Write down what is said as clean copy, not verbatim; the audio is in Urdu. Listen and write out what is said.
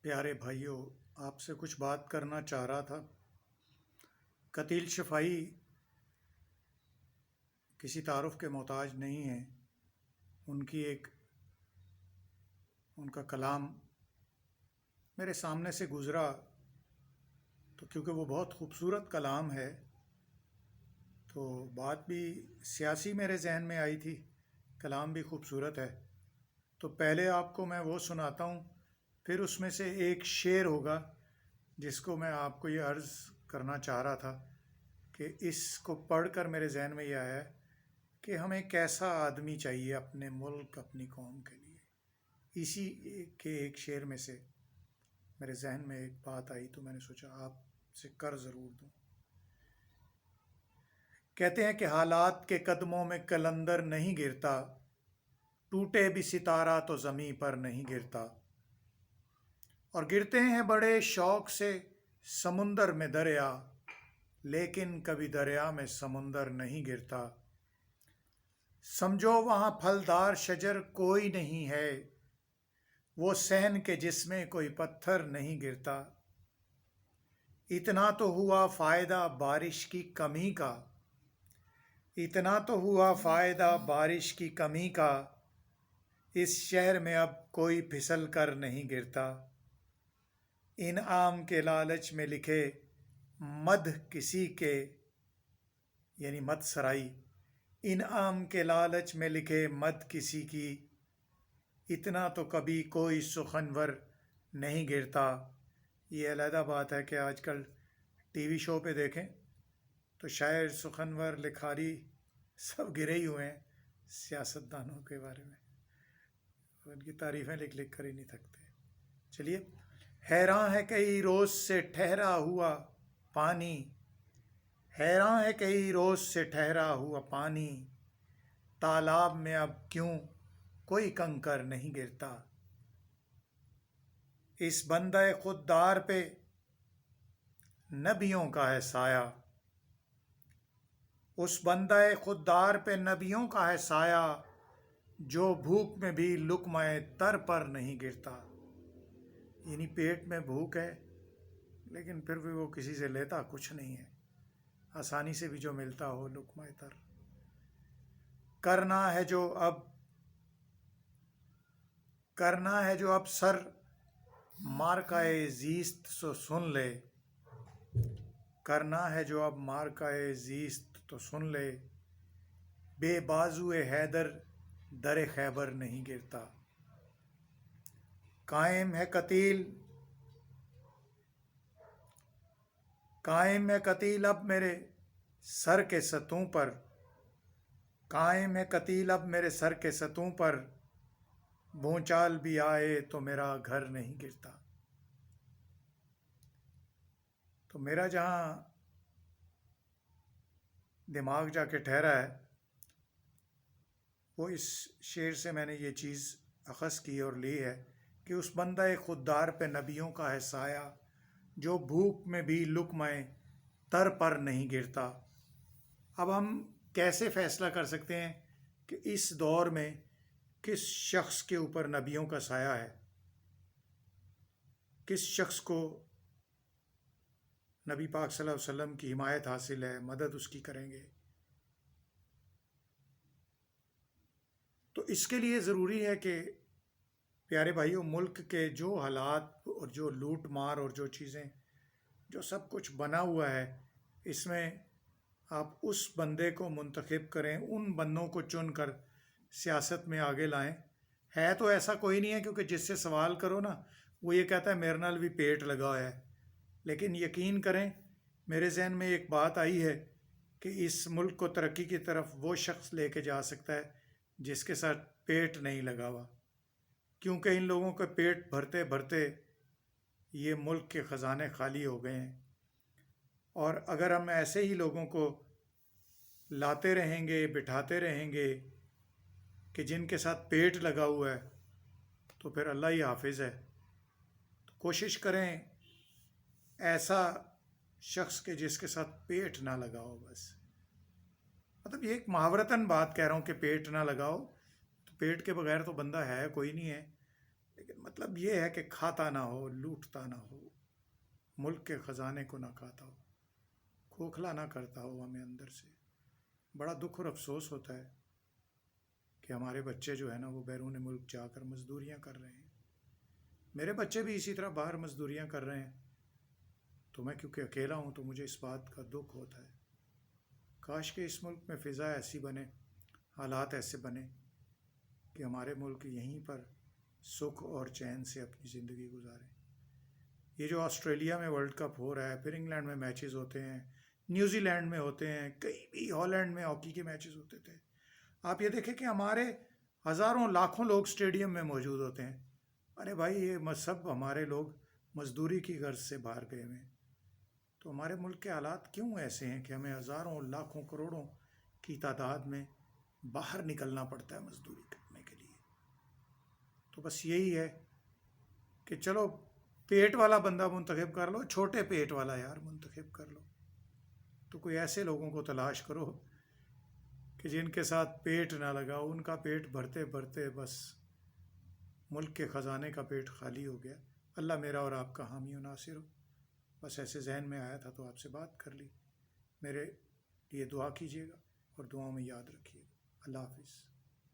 پیارے بھائیوں، آپ سے کچھ بات کرنا چاہ رہا تھا۔ قتیل شفائی کسی تعارف کے محتاج نہیں ہیں۔ ان کا کلام میرے سامنے سے گزرا تو کیونکہ وہ بہت خوبصورت کلام ہے تو بات بھی سیاسی میرے ذہن میں آئی تھی، کلام بھی خوبصورت ہے۔ تو پہلے آپ کو میں وہ سناتا ہوں، پھر اس میں سے ایک شعر ہوگا جس کو میں آپ کو یہ عرض کرنا چاہ رہا تھا کہ اس کو پڑھ کر میرے ذہن میں یہ آیا ہے کہ ہمیں کیسا آدمی چاہیے اپنے ملک، اپنی قوم کے لیے۔ اسی کے ایک شعر میں سے میرے ذہن میں ایک بات آئی تو میں نے سوچا آپ سے کر ضرور دوں۔ کہتے ہیں کہ حالات کے قدموں میں قلندر نہیں گرتا، ٹوٹے بھی ستارہ تو زمیں پر نہیں گرتا، اور گرتے ہیں بڑے شوق سے سمندر میں دریا، لیکن کبھی دریا میں سمندر نہیں گرتا۔ سمجھو وہاں پھلدار شجر کوئی نہیں ہے، وہ صحن کے جس میں کوئی پتھر نہیں گرتا۔ اتنا تو ہوا فائدہ بارش کی کمی کا، اتنا تو ہوا فائدہ بارش کی کمی کا، اس شہر میں اب کوئی پھسل کر نہیں گرتا۔ انعام کے لالچ میں لکھے مدح کسی کے، یعنی مدح سرائی، انعام کے لالچ میں لکھے مدح کسی کی، اتنا تو کبھی کوئی سخنور نہیں گرتا۔ یہ علیحدہ بات ہے کہ آج کل ٹی وی شو پہ دیکھیں تو شاعر، سخنور، لکھاری سب گرے ہی ہوئے ہیں سیاستدانوں کے بارے میں، ان کی تعریفیں لکھ لکھ کر ہی نہیں تھکتے۔ چلیے، حیراں ہے کئی روز سے ٹھہرا ہوا پانی، حیراں ہے کئی روز سے ٹھہرا ہوا پانی، تالاب میں اب کیوں کوئی کنکر نہیں گرتا۔ اس بندہ خوددار پہ نبیوں کا ہے سایہ، اس بندہ خوددار پہ نبیوں کا ہے سایہ، جو بھوک میں بھی لقمہ تر پر نہیں گرتا۔ یعنی پیٹ میں بھوک ہے لیکن پھر بھی وہ کسی سے لیتا کچھ نہیں ہے، آسانی سے بھی جو ملتا ہو لقمہ تر۔ کرنا ہے جو اب سر مارکائے زیست سو سن لے، کرنا ہے جو اب مارکائے زیست تو سن لے، بے بازوئے حیدر در خیبر نہیں گرتا۔ قائم ہے قتیل اب میرے سر کے ستوں پر، قائم ہے قتیل اب میرے سر کے ستوں پر، بھونچال بھی آئے تو میرا گھر نہیں گرتا۔ تو میرا جہاں دماغ جا کے ٹھہرا ہے وہ اس شعر سے میں نے یہ چیز اخذ کی اور لی ہے کہ اس بندہ خوددار پہ نبیوں کا ہے سایہ، جو بھوک میں بھی لقمہ تر پر نہیں گرتا۔ اب ہم کیسے فیصلہ کر سکتے ہیں کہ اس دور میں کس شخص کے اوپر نبیوں کا سایہ ہے، کس شخص کو نبی پاک صلی اللہ علیہ وسلم کی حمایت حاصل ہے، مدد اس کی کریں گے؟ تو اس کے لیے ضروری ہے کہ پیارے بھائیوں، ملک کے جو حالات اور جو لوٹ مار اور جو چیزیں، جو سب کچھ بنا ہوا ہے، اس میں آپ اس بندے کو منتخب کریں، ان بندوں کو چن کر سیاست میں آگے لائیں۔ ہے تو ایسا کوئی نہیں ہے، کیونکہ جس سے سوال کرو نا وہ یہ کہتا ہے میرے نال بھی پیٹ لگا ہوا ہے۔ لیکن یقین کریں، میرے ذہن میں ایک بات آئی ہے کہ اس ملک کو ترقی کی طرف وہ شخص لے کے جا سکتا ہے جس کے ساتھ پیٹ نہیں لگا ہوا، کیونکہ ان لوگوں کے پیٹ بھرتے بھرتے یہ ملک کے خزانے خالی ہو گئے ہیں۔ اور اگر ہم ایسے ہی لوگوں کو لاتے رہیں گے، بٹھاتے رہیں گے کہ جن کے ساتھ پیٹ لگا ہوا ہے، تو پھر اللہ ہی حافظ ہے۔ تو کوشش کریں ایسا شخص کے جس کے ساتھ پیٹ نہ لگاؤ، بس مطلب یہ ایک محاورتاً بات کہہ رہا ہوں کہ پیٹ نہ لگاؤ، تو پیٹ کے بغیر تو بندہ ہے کوئی نہیں ہے۔ لیکن مطلب یہ ہے کہ کھاتا نہ ہو، لوٹتا نہ ہو، ملک کے خزانے کو نہ کھاتا ہو، کھوکھلا نہ کرتا ہو ہمیں اندر سے۔ بڑا دکھ اور افسوس ہوتا ہے کہ ہمارے بچے جو ہے نا وہ بیرون ملک جا کر مزدوریاں کر رہے ہیں۔ میرے بچے بھی اسی طرح باہر مزدوریاں کر رہے ہیں، تو میں کیونکہ اکیلا ہوں تو مجھے اس بات کا دکھ ہوتا ہے۔ کاش کہ اس ملک میں فضا ایسی بنے، حالات ایسے بنے کہ ہمارے ملک یہیں پر سکھ اور چین سے اپنی زندگی گزاریں۔ یہ جو آسٹریلیا میں ورلڈ کپ ہو رہا ہے، پھر انگلینڈ میں میچز ہوتے ہیں، نیوزی لینڈ میں ہوتے ہیں، کئی بھی ہالینڈ میں ہاکی کے میچز ہوتے تھے، آپ یہ دیکھیں کہ ہمارے ہزاروں لاکھوں لوگ اسٹیڈیم میں موجود ہوتے ہیں۔ ارے بھائی یہ سب ہمارے لوگ مزدوری کی غرض سے باہر گئے ہوئے ہیں، تو ہمارے ملک کے حالات کیوں ایسے ہیں کہ ہمیں ہزاروں لاکھوں کروڑوں کی تعداد میں باہر نکلنا پڑتا ہے مزدوری کرنے کے لیے؟ تو بس یہی ہے کہ چلو پیٹ والا بندہ منتخب کر لو، چھوٹے پیٹ والا یار منتخب کر لو، تو کوئی ایسے لوگوں کو تلاش کرو کہ جن کے ساتھ پیٹ نہ لگا، ان کا پیٹ بھرتے بھرتے بس ملک کے خزانے کا پیٹ خالی ہو گیا۔ اللہ میرا اور آپ کا حامی و ناصر ہو۔ بس ایسے ذہن میں آیا تھا تو آپ سے بات کر لی۔ میرے لیے دعا کیجیے گا اور دعاؤں میں یاد رکھیے گا۔ اللہ حافظ۔